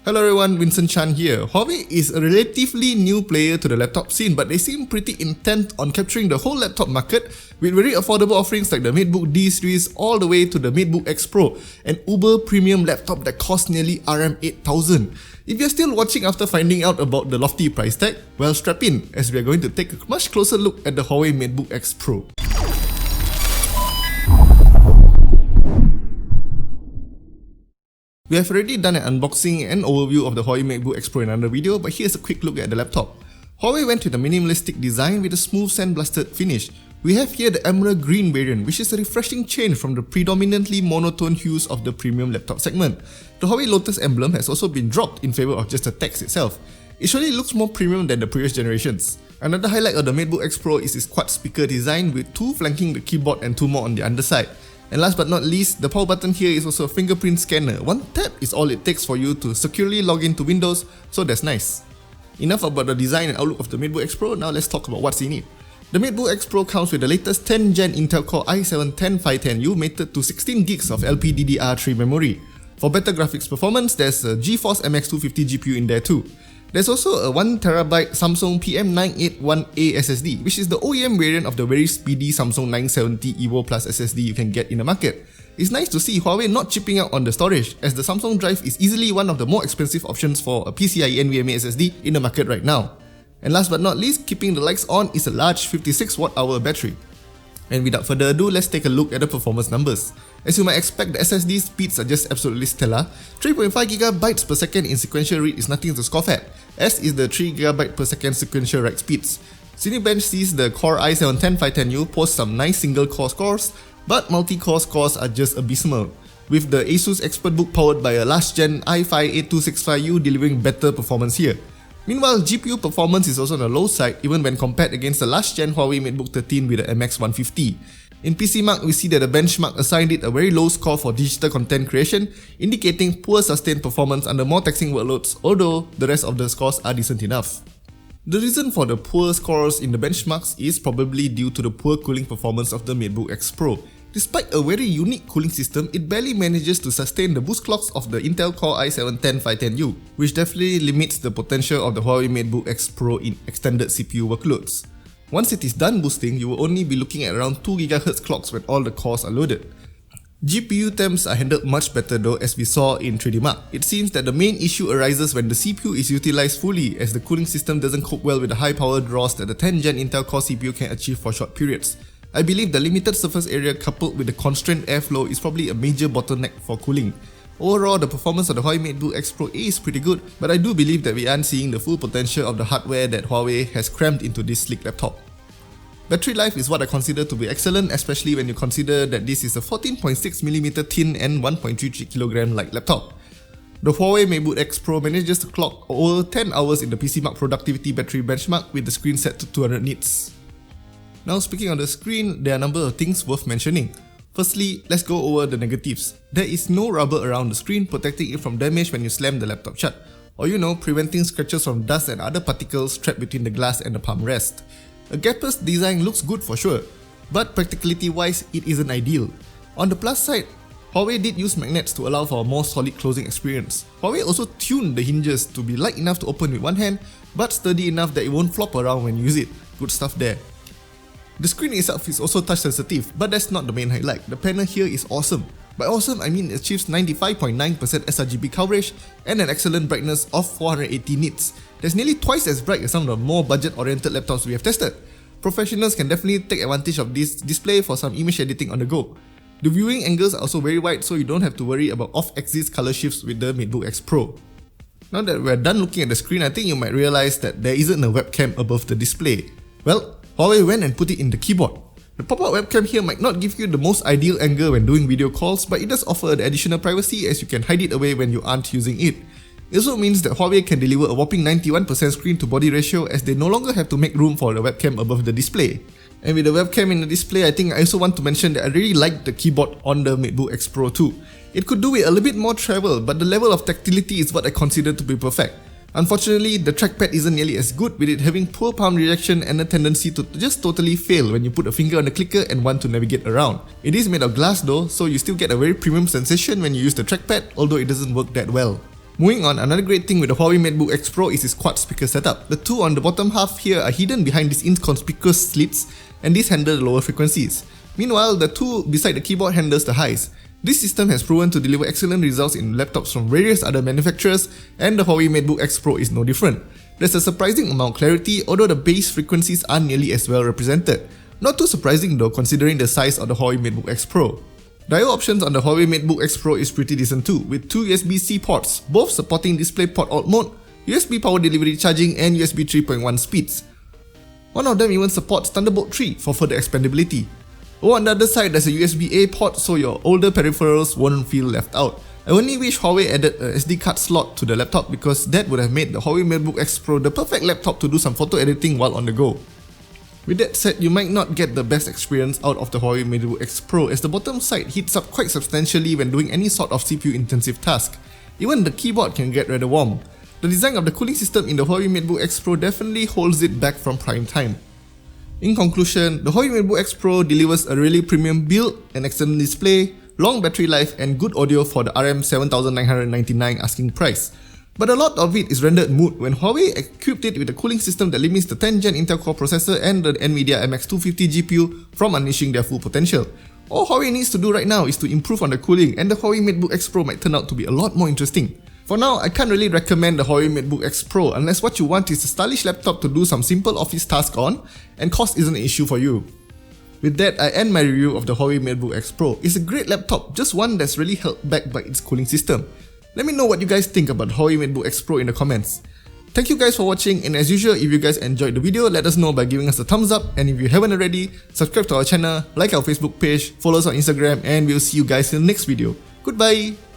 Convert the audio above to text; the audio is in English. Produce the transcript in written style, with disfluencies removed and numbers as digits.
Hello everyone, Vincent Chan here. Huawei is a relatively new player to the laptop scene, but they seem pretty intent on capturing the whole laptop market with very affordable offerings like the MateBook D series all the way to the MateBook X Pro, an uber premium laptop that costs nearly RM8,000. If you're still watching after finding out about the lofty price tag, well, strap in as we are going to take a much closer look at the Huawei MateBook X Pro. We have already done an unboxing and overview of the Huawei MateBook X Pro in another video, but here's a quick look at the laptop. Huawei went with a minimalistic design with a smooth sandblasted finish. We have here the emerald green variant, which is a refreshing change from the predominantly monotone hues of the premium laptop segment. The Huawei Lotus emblem has also been dropped in favour of just the text itself. It surely looks more premium than the previous generations. Another highlight of the MateBook X Pro is its quad speaker design with two flanking the keyboard and two more on the underside. And last but not least, the power button here is also a fingerprint scanner. One tap is all it takes for you to securely log into Windows, so that's nice. Enough about the design and outlook of the MateBook X Pro, now let's talk about what's in it. The MateBook X Pro comes with the latest 10th Gen Intel Core i7-10510U mated to 16 gigs of LPDDR3 memory. For better graphics performance, there's a GeForce MX 250 GPU in there too. There's also a 1TB Samsung PM981A SSD, which is the OEM variant of the very speedy Samsung 970 EVO Plus SSD you can get in the market. It's nice to see Huawei not chipping out on the storage, as the Samsung Drive is easily one of the more expensive options for a PCIe NVMe SSD in the market right now. And last but not least, keeping the lights on is a large 56Wh battery. And without further ado, let's take a look at the performance numbers. As you might expect, the SSD speeds are just absolutely stellar. 3.5GB per second in sequential read is nothing to scoff at, as is the 3GB per second sequential write speeds. Cinebench sees the Core i7-10510U post some nice single core scores, but multi-core scores are just abysmal, with the Asus ExpertBook powered by a last gen i5-8265U delivering better performance here. Meanwhile, GPU performance is also on the low side even when compared against the last gen Huawei MateBook 13 with the MX150. In PCMark, we see that the benchmark assigned it a very low score for digital content creation, indicating poor sustained performance under more taxing workloads, although the rest of the scores are decent enough. The reason for the poor scores in the benchmarks is probably due to the poor cooling performance of the MateBook X Pro. Despite a very unique cooling system, it barely manages to sustain the boost clocks of the Intel Core i7-10510U, which definitely limits the potential of the Huawei MateBook X Pro in extended CPU workloads. Once it is done boosting, you will only be looking at around 2GHz clocks when all the cores are loaded. GPU temps are handled much better though, as we saw in 3DMark. It seems that the main issue arises when the CPU is utilized fully, as the cooling system doesn't cope well with the high power draws that the 10th Gen Intel Core CPU can achieve for short periods. I believe the limited surface area coupled with the constrained airflow is probably a major bottleneck for cooling. Overall, the performance of the Huawei MateBook X Pro is pretty good, but I do believe that we aren't seeing the full potential of the hardware that Huawei has crammed into this sleek laptop. Battery life is what I consider to be excellent, especially when you consider that this is a 14.6mm thin and 1.33kg light laptop. The Huawei MateBook X Pro manages to clock over 10 hours in the PCMark productivity battery benchmark with the screen set to 200 nits. Now, speaking on the screen, there are a number of things worth mentioning. Firstly, let's go over the negatives. There is no rubber around the screen protecting it from damage when you slam the laptop shut, or preventing scratches from dust and other particles trapped between the glass and the palm rest. A gapless design looks good for sure, but practicality wise, it isn't ideal. On the plus side, Huawei did use magnets to allow for a more solid closing experience. Huawei also tuned the hinges to be light enough to open with one hand, but sturdy enough that it won't flop around when you use it. Good stuff there. The screen itself is also touch sensitive, but that's not the main highlight. The panel here is awesome. By awesome, I mean it achieves 95.9% sRGB coverage and an excellent brightness of 480 nits. That's nearly twice as bright as some of the more budget-oriented laptops we have tested. Professionals can definitely take advantage of this display for some image editing on the go. The viewing angles are also very wide, so you don't have to worry about off-axis color shifts with the MateBook X Pro. Now that we're done looking at the screen, I think you might realize that there isn't a webcam above the display. Well, Huawei went and put it in the keyboard. The pop-up webcam here might not give you the most ideal angle when doing video calls, but it does offer the additional privacy as you can hide it away when you aren't using it. It also means that Huawei can deliver a whopping 91% screen to body ratio, as they no longer have to make room for the webcam above the display. And with the webcam in the display, I think I also want to mention that I really like the keyboard on the MateBook X Pro too. It could do with a little bit more travel, but the level of tactility is what I consider to be perfect. Unfortunately, the trackpad isn't nearly as good, with it having poor palm reaction and a tendency to just totally fail when you put a finger on the clicker and want to navigate around. It is made of glass though, so you still get a very premium sensation when you use the trackpad, although it doesn't work that well. Moving on, another great thing with the Huawei MateBook X Pro is its quad speaker setup. The two on the bottom half here are hidden behind these inconspicuous slits, and these handle the lower frequencies. Meanwhile, the two beside the keyboard handles the highs. This system has proven to deliver excellent results in laptops from various other manufacturers, and the Huawei MateBook X Pro is no different. There's a surprising amount of clarity, although the base frequencies aren't nearly as well represented. Not too surprising though, considering the size of the Huawei MateBook X Pro. The I/O options on the Huawei MateBook X Pro is pretty decent too, with two USB-C ports, both supporting DisplayPort Alt mode, USB power delivery charging, and USB 3.1 speeds. One of them even supports Thunderbolt 3 for further expandability. On the other side, there's a USB-A port so your older peripherals won't feel left out. I only wish Huawei added a SD card slot to the laptop because that would have made the Huawei MateBook X Pro the perfect laptop to do some photo editing while on the go. With that said, you might not get the best experience out of the Huawei MateBook X Pro as the bottom side heats up quite substantially when doing any sort of CPU intensive task. Even the keyboard can get rather warm. The design of the cooling system in the Huawei MateBook X Pro definitely holds it back from prime time. In conclusion, the Huawei MateBook X Pro delivers a really premium build, an excellent display, long battery life, and good audio for the RM7999 asking price. But a lot of it is rendered moot when Huawei equipped it with a cooling system that limits the 10th gen Intel Core processor and the NVIDIA MX250 GPU from unleashing their full potential. All Huawei needs to do right now is to improve on the cooling, and the Huawei MateBook X Pro might turn out to be a lot more interesting. For now, I can't really recommend the Huawei MateBook X Pro unless what you want is a stylish laptop to do some simple office tasks on, and cost isn't an issue for you. With that, I end my review of the Huawei MateBook X Pro. It's a great laptop, just one that's really held back by its cooling system. Let me know what you guys think about the Huawei MateBook X Pro in the comments. Thank you guys for watching, and as usual, if you guys enjoyed the video, let us know by giving us a thumbs up, and if you haven't already, subscribe to our channel, like our Facebook page, follow us on Instagram, and we'll see you guys in the next video. Goodbye!